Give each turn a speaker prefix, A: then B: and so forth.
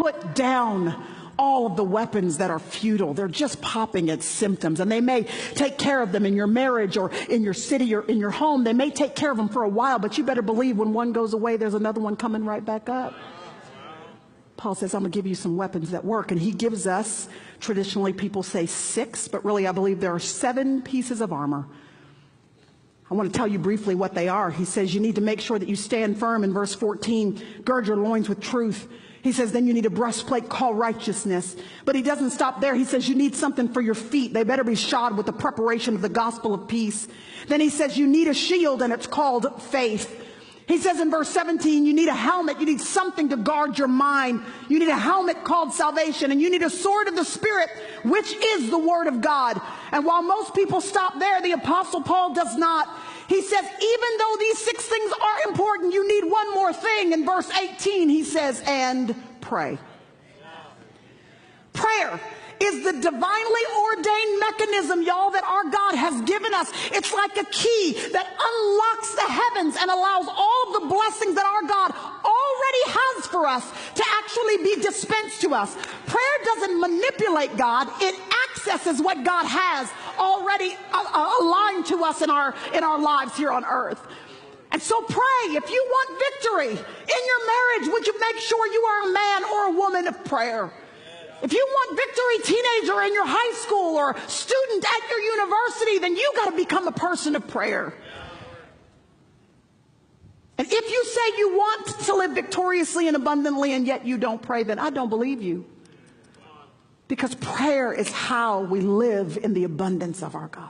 A: put down all of the weapons that are futile. They're just popping at symptoms, and they may take care of them in your marriage or in your city or in your home. They may take care of them for a while, but you better believe when one goes away, there's another one coming right back up. Paul says, I'm going to give you some weapons that work. And he gives us, traditionally people say 6, but really I believe there are 7 pieces of armor. I want to tell you briefly what they are. He says you need to make sure that you stand firm in verse 14. Gird your loins with truth. He says then you need a breastplate called righteousness. But he doesn't stop there. He says you need something for your feet. They better be shod with the preparation of the gospel of peace. Then he says you need a shield, and it's called faith. He says in verse 17, you need a helmet. You need something to guard your mind. You need a helmet called salvation. And you need a sword of the Spirit, which is the word of God. And while most people stop there, the Apostle Paul does not. He says, even though these 6 things are important, you need one more thing. In verse 18, he says, and pray. Prayer is the divinely ordained mechanism, y'all, that our God has given us. It's like a key that unlocks the heavens and allows all of the blessings that our God already has for us to actually be dispensed to us. Prayer doesn't manipulate God. It accesses what God has already aligned to us in our lives here on earth. And so pray. If you want victory in your marriage, would you make sure you are a man or a woman of prayer? If you want victory, teenager, in your high school or student at your university, then you got to become a person of prayer. And if you say you want to live victoriously and abundantly and yet you don't pray, then I don't believe you. Because prayer is how we live in the abundance of our God.